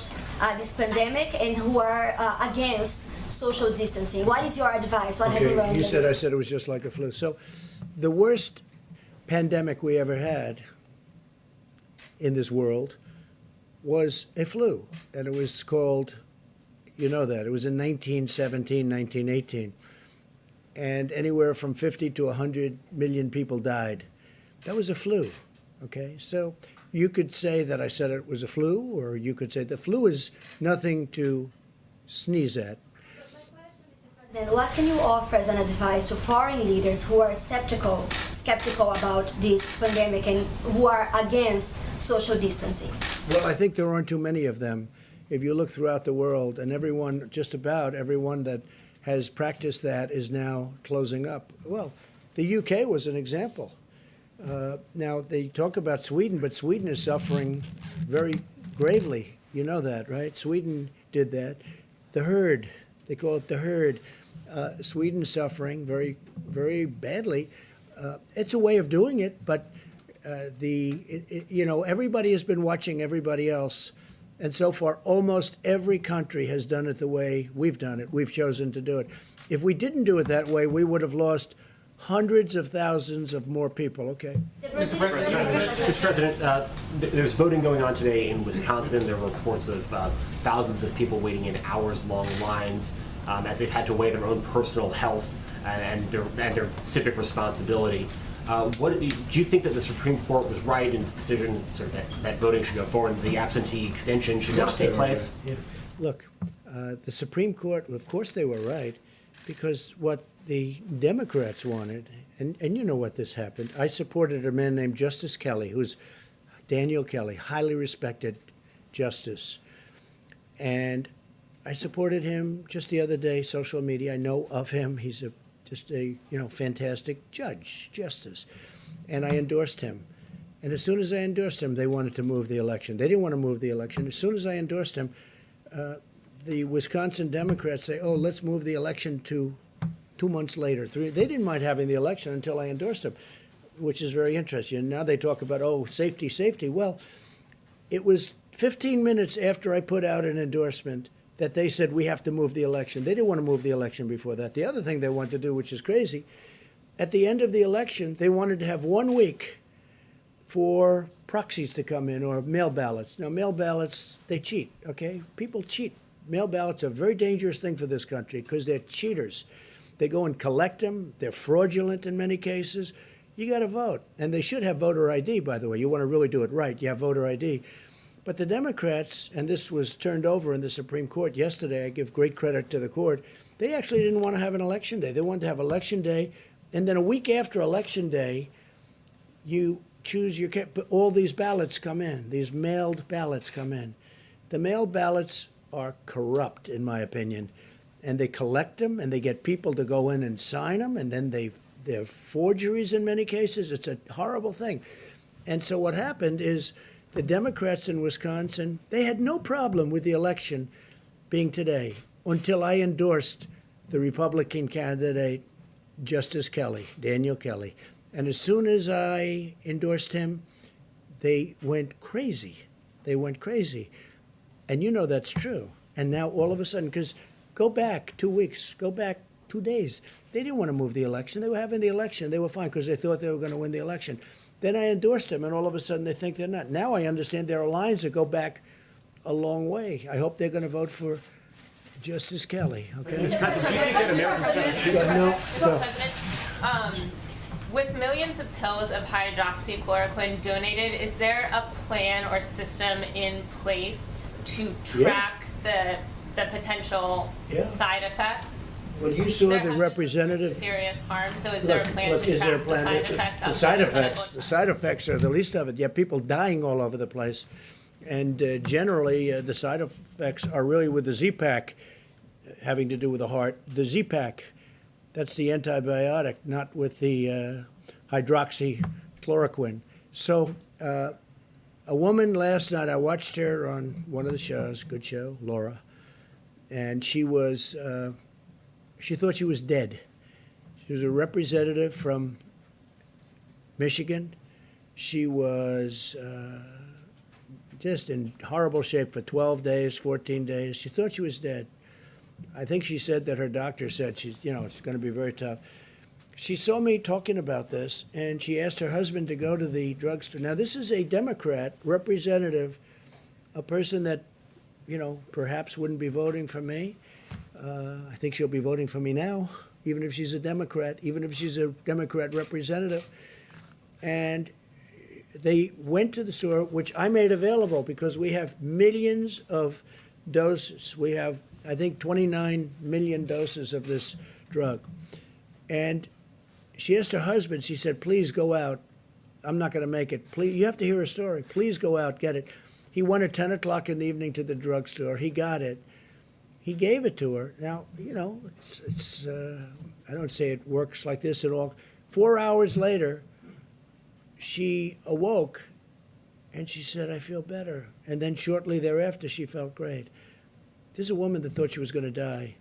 S12: this pandemic and who are against social distancing? What is your advice? What have you learned?
S1: I said it was just like a flu. So the worst pandemic we ever had in this world was a flu. And it was called, it was in 1917, 1918. and anywhere from 50 to 100 million people died. That was a flu, okay? So you could say that I said it was a flu, or you could say the flu is nothing to sneeze at.
S12: Then what can you offer as an advice to foreign leaders who are skeptical about this pandemic and who are against social distancing?
S1: Well, I think there aren't too many of them. If you look throughout the world, and everyone, just about everyone that has practiced that is now closing up. Well, the UK was an example. Now, they talk about Sweden, but Sweden is suffering very gravely. You know that, right? Sweden did that. The herd, they call it the herd. Sweden's suffering very, very badly. It's a way of doing it, but everybody has been watching everybody else. And so far, almost every country has done it the way we've done it. We've chosen to do it. If we didn't do it that way, we would have lost hundreds of thousands of more people. Okay.
S13: Mr. President, there's voting going on today in Wisconsin. There are reports of thousands of people waiting in hours-long lines as they've had to weigh their own personal health and their civic responsibility. Do you think that the Supreme Court was right in its decision that voting should go forward and the absentee extension should not take place?
S1: Yeah. Look, the Supreme Court, of course they were right, because what the Democrats wanted, and you know what this happened. I supported a man named Justice Kelly, who's Daniel Kelly, highly respected justice. And I supported him just the other day, social media. I know of him. He's just a fantastic justice. And I endorsed him. And as soon as I endorsed him, they wanted to move the election. They didn't want to move the election. As soon as I endorsed him, the Wisconsin Democrats say, oh, let's move the election to 2 months later. They didn't mind having the election until I endorsed him, which is very interesting. And now they talk about, oh, safety, safety. Well, it was 15 minutes after I put out an endorsement that they said we have to move the election. They didn't want to move the election before that. The other thing they wanted to do, which is crazy, at the end of the election, they wanted to have 1 week for proxies to come in or mail ballots. Now, mail ballots, they cheat, okay? People cheat. Mail ballots are a very dangerous thing for this country because they're cheaters. They go and collect them. They're fraudulent in many cases. You got to vote. And they should have voter ID, by the way. You want to really do it right. You have voter ID. But the Democrats, and this was turned over in the Supreme Court yesterday, I give great credit to the court, they actually didn't want to have an election day. They wanted to have election day, and then a week after election day, you choose all these ballots come in, these mailed ballots come in. The mailed ballots are corrupt, in my opinion, and they collect them, and they get people to go in and sign them, and then they're forgeries in many cases. It's a horrible thing. And so what happened is the Democrats in Wisconsin, they had no problem with the election being today until I endorsed the Republican candidate, Justice Kelly, Daniel Kelly. And as soon as I endorsed him, they went crazy. They went crazy. And you know that's true. And now all of a sudden, because go back 2 weeks, go back 2 days, they didn't want to move the election. They were having the election. They were fine because they thought they were going to win the election. Then I endorsed him, and all of a sudden they think they're not. Now I understand there are lines that go back a long way. I hope they're going to vote for Justice Kelly. Okay.
S13: Mr. President, do you think that Americans should
S14: With millions of pills of hydroxychloroquine donated, is there a plan or system in place to track the potential side effects?
S1: Well, you saw
S14: There
S1: the
S14: hasn't
S1: representative.
S14: been serious harm, so is there a plan to
S1: Is there a
S14: track
S1: plan?
S14: the side effects?
S1: The
S14: outside
S1: side
S14: of
S1: effects.
S14: clinical
S1: The side effects are the least of it. You have people dying all over the place, and generally the side effects are really with the Z-Pack, having to do with the heart. The Z-Pack, that's the antibiotic, not with the hydroxychloroquine. So a woman last night, I watched her on one of the shows, good show, Laura, and she was. She thought she was dead. She was a representative from Michigan. She was just in horrible shape for 12 days, 14 days. She thought she was dead. I think she said that her doctor said it's going to be very tough. She saw me talking about this, and she asked her husband to go to the drugstore. Now, this is a Democrat representative, a person that, perhaps wouldn't be voting for me. I think she'll be voting for me now. even if she's a Democrat, even if she's a Democrat representative. And they went to the store, which I made available because we have millions of doses. We have, I think, 29 million doses of this drug. And she asked her husband, she said, please go out. I'm not going to make it. Please, you have to hear her story. Please go out, get it. He went at 10 o'clock in the evening to the drugstore. He got it. He gave it to her. Now, you know, I don't say it works like this at all. 4 hours later, she awoke and she said, I feel better. And then shortly thereafter, she felt great. This is a woman that thought she was going to die.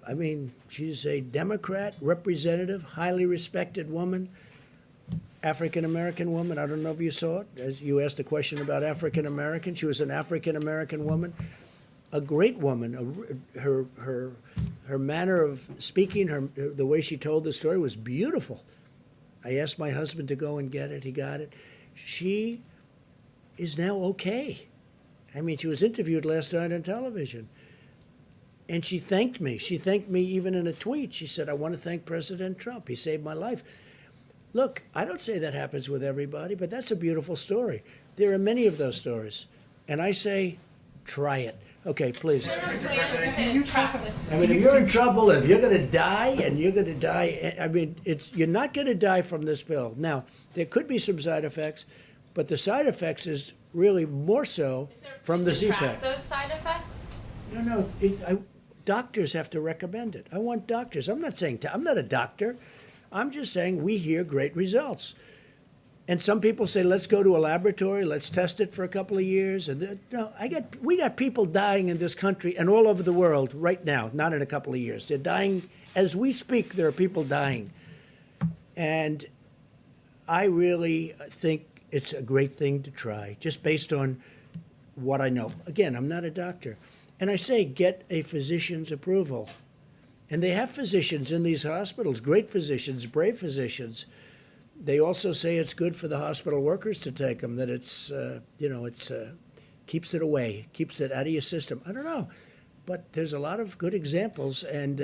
S1: I mean, she's a Democrat representative, highly respected woman, African-American woman. I don't know if you saw it. As you asked a question about African-American, she was an African-American woman, a great woman. Her manner of speaking, the way she told the story was beautiful. I asked my husband to go and get it. He got it. She is now okay. I mean, she was interviewed last night on television. And she thanked me. She thanked me even in a tweet. She said, I want to thank President Trump. He saved my life. Look, I don't say that happens with everybody, but that's a beautiful story. There are many of those stories. And I say, try it. Okay, please. I mean, if you're in trouble, if you're going to die, and you're going to die, I mean, you're not going to die from this pill. Now, there could be some side effects, but the side effects is really more so from the CPAP.
S14: Those side effects?
S1: No, doctors have to recommend it. I want doctors. I'm not saying, I'm not a doctor. I'm just saying we hear great results. And some people say, let's go to a laboratory, let's test it for a couple of years. And no, we got people dying in this country and all over the world right now, not in a couple of years. They're dying as we speak. There are people dying. And I really think it's a great thing to try, just based on what I know. Again, I'm not a doctor. And I say, get a physician's approval. And they have physicians in these hospitals, great physicians, brave physicians. They also say it's good for the hospital workers to take them, that it's, keeps it away, keeps it out of your system. I don't know. But there's a lot of good examples. And,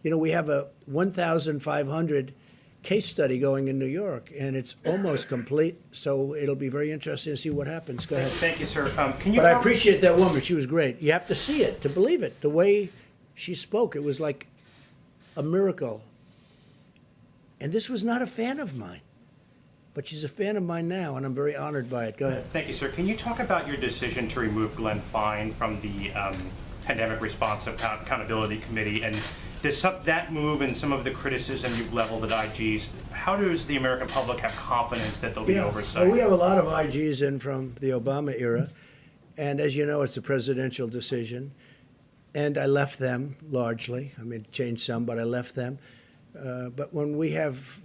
S1: we have a 1,500 case study going in New York, and it's almost complete. So it'll be very interesting to see what happens. Go ahead.
S5: Thank you, sir.
S1: But I appreciate that woman. She was great. You have to see it to believe it. The way she spoke, it was like a miracle. And this was not a fan of mine, but she's a fan of mine now, and I'm very honored by it. Go ahead.
S5: Thank you, sir. Can you talk about your decision to remove Glenn Fine from the Pandemic Response Accountability Committee? And does that move and some of the criticism you've leveled at IGs, how does the American public have confidence that there'll be oversight?
S1: Well, we have a lot of IGs in from the Obama era, and as you know, it's a presidential decision. And I left them largely. I mean, changed some, but I left them. But when we have,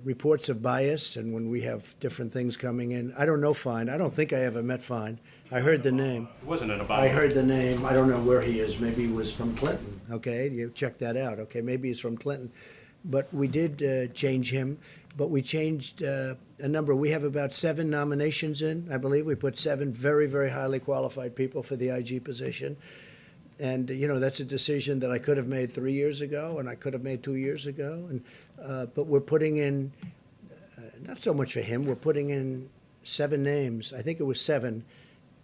S1: reports of bias, and when we have different things coming in, I don't know Fine. I don't think I ever met Fine. I heard the name.
S5: It wasn't an Obama.
S1: I heard the name. I don't know where he is. Maybe he was from Clinton. Okay, you check that out. Okay, maybe he's from Clinton. But we did change him. But we changed a number. We have about 7 nominations in, I believe. We put 7 very, very highly qualified people for the IG position. And, that's a decision that I could have made 3 years ago, and I could have made 2 years ago. And but we're putting in, not so much for him, we're putting in 7 names. I think it was 7,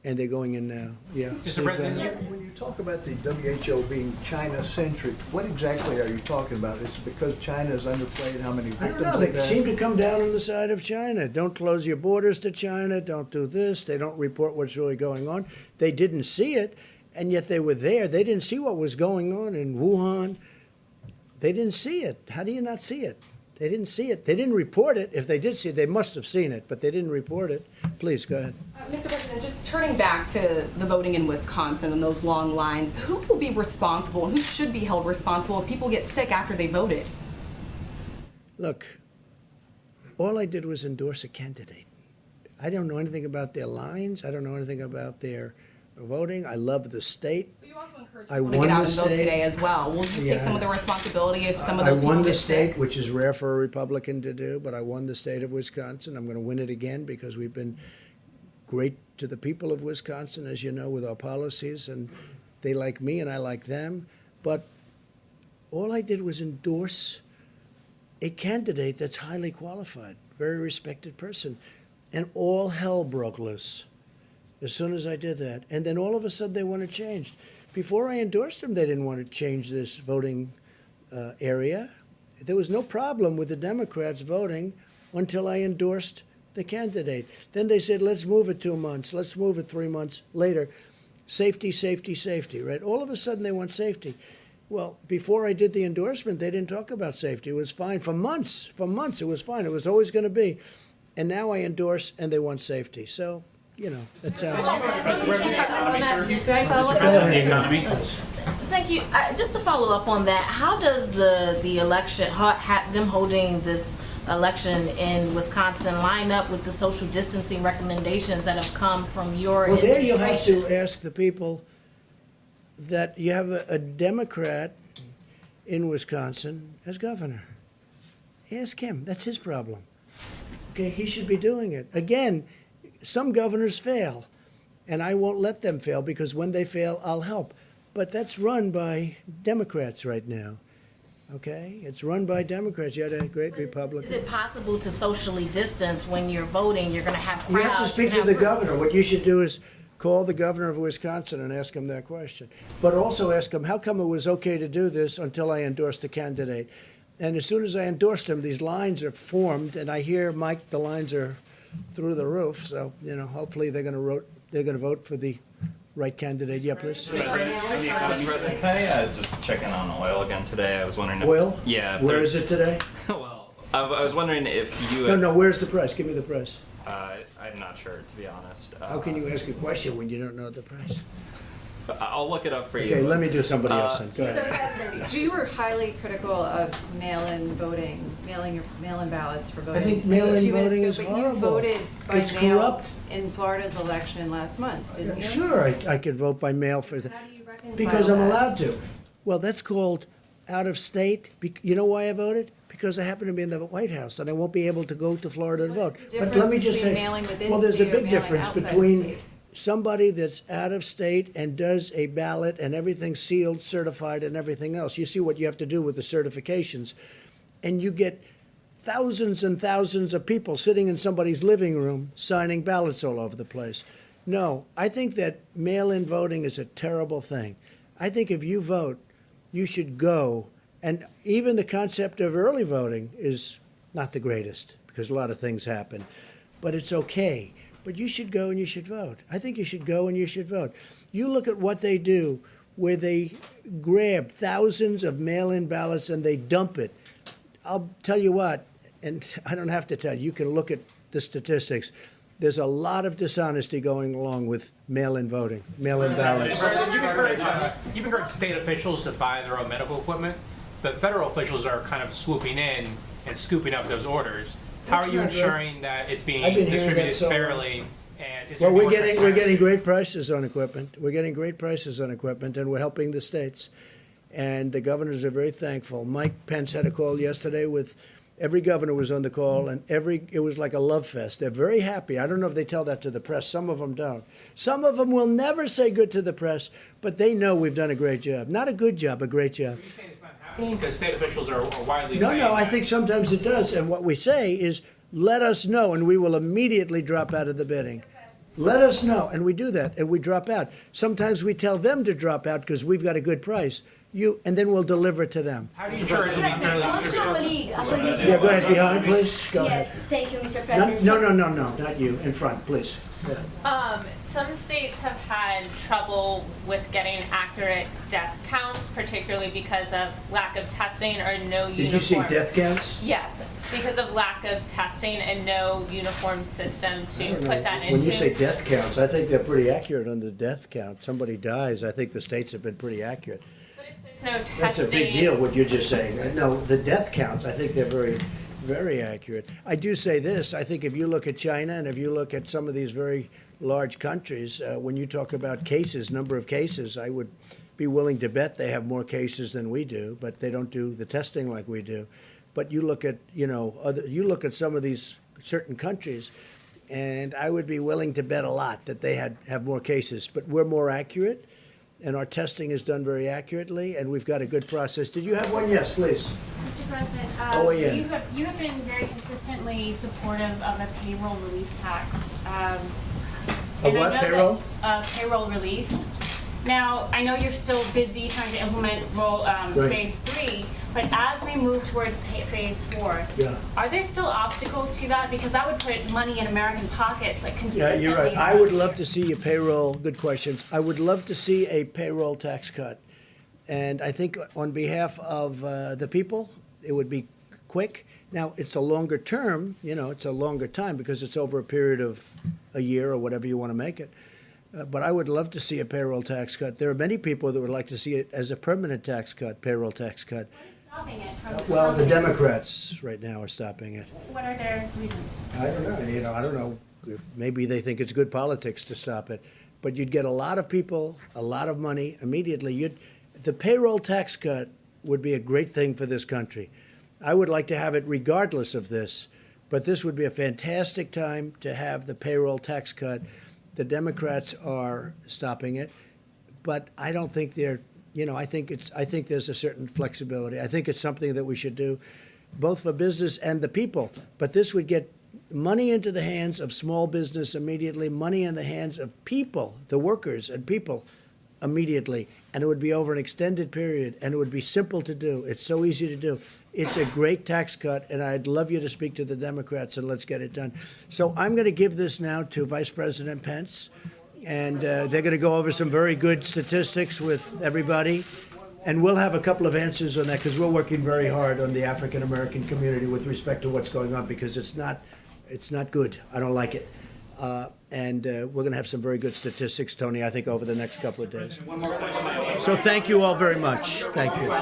S1: and they're going in now. Yeah.
S3: Mr. President, when you talk about the WHO being China-centric, what exactly are you talking about? Is it because China is underplayed how many
S1: I
S3: victims
S1: don't know.
S3: they've
S1: They
S3: had?
S1: seem to come down on the side of China. Don't close your borders to China. Don't do this. They don't report what's really going on. They didn't see it, and yet they were there. They didn't see what was going on in Wuhan. They didn't see it. How do you not see it? They didn't see it. They didn't report it. If they did see it, they must have seen it, but they didn't report it. Please, go ahead.
S15: Mr. President, just turning back to the voting in Wisconsin and those long lines, who will be responsible and who should be held responsible if people get sick after they voted?
S1: Look, all I did was endorse a candidate. I don't know anything about their lines. I don't know anything about their voting. I love the state.
S15: But you also encourage
S1: I
S15: people to
S1: won
S15: get out
S1: the
S15: and vote
S1: state.
S15: today as well. Will you take some of the responsibility if some of those
S1: I
S15: people
S1: won the
S15: get
S1: state,
S15: sick?
S1: which is rare for a Republican to do, but I won the state of Wisconsin. I'm going to win it again because we've been great to the people of Wisconsin, as you know, with our policies, and they like me and I like them. but all I did was endorse a candidate that's highly qualified, very respected person. And all hell broke loose as soon as I did that. And then all of a sudden they want to change. Before I endorsed him, they didn't want to change this voting area. There was no problem with the Democrats voting until I endorsed the candidate. Then they said, let's move it 2 months. Let's move it 3 months later. Safety, safety, safety, right? All of a sudden they want safety. Well, before I did the endorsement, they didn't talk about safety. It was fine for months. For months, it was fine. It was always going to be. And now I endorse, and they want safety. So, you know, that sounds.
S9: Thank you. Just to follow up on that, how does the election, them holding this election in Wisconsin line up with the social distancing recommendations that have come from your
S1: Well, there
S9: administration?
S1: you have to ask the people that you have a Democrat in Wisconsin as governor. Ask him. That's his problem. Okay, he should be doing it. Again, some governors fail, and I won't let them fail because when they fail, I'll help. But that's run by Democrats right now. Okay, it's run by Democrats. You had a great Republican.
S9: Is it possible to socially distance when you're voting? You're going to have crowds.
S1: You have to speak to the governor. What you should do is call the governor of Wisconsin and ask him that question. But also ask him, how come it was okay to do this until I endorsed the candidate? And as soon as I endorsed him, these lines are formed, and I hear, Mike, the lines are through the roof. So, you know, hopefully they're going to vote for the right candidate. Yeah, please.
S8: Mr. President, can I just check in on oil again today? I was wondering if...
S1: Oil?
S8: Yeah. if
S1: Where
S8: there's-
S1: is it today?
S8: Well, I was wondering if you...
S1: No, where's the price? Give me the price.
S8: I'm not sure, to be honest.
S1: How can you ask a question when you don't know the price?
S8: I'll look it up for you.
S1: Okay, let me do somebody else then. Go
S7: So,
S1: ahead.
S7: you were highly critical of mail-in voting, mail-in ballots for voting.
S1: I think mail-in
S7: a few minutes
S1: voting
S7: ago,
S1: is
S7: but
S1: horrible.
S7: you voted by
S1: It's
S7: mail
S1: corrupt.
S7: in Florida's election last month, didn't you?
S1: Sure, I could vote by mail for that.
S7: How do you reconcile
S1: Because I'm
S7: that?
S1: allowed to. Well, that's called out of state. You know why I voted? Because I happen to be in the White House and I won't be able to go to Florida to vote.
S7: the
S1: But let me
S7: difference
S1: just
S7: between
S1: say,
S7: mailing within
S1: well, there's a
S7: state or
S1: big
S7: mailing
S1: difference
S7: outside the
S1: between
S7: state?
S1: somebody that's out of state and does a ballot and everything sealed, certified, and everything else. You see what you have to do with the certifications. And you get thousands and thousands of people sitting in somebody's living room signing ballots all over the place. No, I think that mail-in voting is a terrible thing. I think if you vote, you should go. And even the concept of early voting is not the greatest because a lot of things happen. But it's okay. But you should go and you should vote. I think you should go and you should vote. You look at what they do, where they grab thousands of mail-in ballots and they dump it. I'll tell you what, and I don't have to tell you, you can look at the statistics. There's a lot of dishonesty going along with mail-in voting, mail-in ballots.
S16: You've encouraged state officials to buy their own medical equipment, but federal officials are kind of swooping in and scooping up those orders. How are
S1: That's
S16: you
S1: not right.
S16: ensuring that it's
S1: I've
S16: being
S1: been hearing that
S16: distributed
S1: so long.
S16: fairly? And is
S1: Well,
S16: there
S1: we're
S16: more
S1: getting
S16: transparency?
S1: great prices on equipment. We're getting great prices on equipment, and we're helping the states. And the governors are very thankful. Mike Pence had a call yesterday with every governor was on the call, and it was like a love fest. They're very happy. I don't know if they tell that to the press. Some of them don't. Some of them will never say good to the press, but they know we've done a great job. Not a good job, a great job.
S16: Because state officials are widely
S1: No,
S16: saying
S1: no, I
S16: that.
S1: think sometimes it does. And what we say is, let us know, and we will immediately drop out of the bidding. Let us know, and we do that, and we drop out. Sometimes we tell them to drop out because we've got a good price. And then we'll deliver it to them.
S16: How do you ensure it will be fairly distributed?
S1: Yeah, go ahead, behind, please. Go
S12: Yes,
S1: ahead.
S12: thank you, Mr. President.
S1: No, not you. In front, please. Go ahead.
S14: Some states have had trouble with getting accurate death counts, particularly because of lack of testing or no uniform.
S1: Did you see death counts?
S14: Yes, because of lack of testing and no uniform system
S1: I
S14: to
S1: don't know.
S14: put that into.
S1: When you say death counts, I think they're pretty accurate on the death count. Somebody dies, I think the states have been pretty accurate.
S14: no testing.
S1: That's a big deal, what you're just saying. No, the death counts, I think they're very, very accurate. I do say this, I think if you look at China and if you look at some of these very large countries, when you talk about cases, number of cases, I would be willing to bet they have more cases than we do, but they don't do the testing like we do. But you look at, you look at some of these certain countries, and I would be willing to bet a lot that they have more cases. But we're more accurate. and our testing is done very accurately, and we've got a good process. Did you have one? Yes, please.
S17: Mr. President,
S1: OAN.
S17: you have been very consistently supportive of a payroll relief tax.
S1: A what, payroll?
S17: Payroll relief. Now, I know you're still busy trying to implement
S1: Right.
S17: phase 3, but as we move towards phase 4,
S1: Yeah.
S17: are there still obstacles to that? Because that would put money in American pockets, like
S1: Yeah,
S17: consistently.
S1: you're right. I would love to see a payroll, good questions. I would love to see a payroll tax cut. And I think on behalf of the people, it would be quick. Now, it's a longer term, it's a longer time because it's over a period of a year or whatever you want to make it. But I would love to see a payroll tax cut. There are many people that would like to see it as a permanent tax cut, payroll tax cut.
S17: Stopping it from
S1: Well, the Democrats right now are stopping it.
S17: What are their reasons?
S1: I don't know. I don't know. If maybe they think it's good politics to stop it, but you'd get a lot of people, a lot of money immediately. The payroll tax cut would be a great thing for this country. I would like to have it regardless of this, but this would be a fantastic time to have the payroll tax cut. The Democrats are stopping it, but I don't think they're. I think there's a certain flexibility. I think it's something that we should do, both for business and the people. But this would get money into the hands of small business immediately, money in the hands of people, the workers and people immediately, and it would be over an extended period, and it would be simple to do. It's so easy to do. It's a great tax cut, and I'd love you to speak to the Democrats, and let's get it done. So I'm going to give this now to Vice President Pence, and they're going to go over some very good statistics with everybody, and we'll have a couple of answers on that because we're working very hard on the African American community with respect to what's going on because it's not good. I don't like it. And we're going to have some very good statistics, Tony, I think, over the next couple of days. So thank you all very much. Thank you.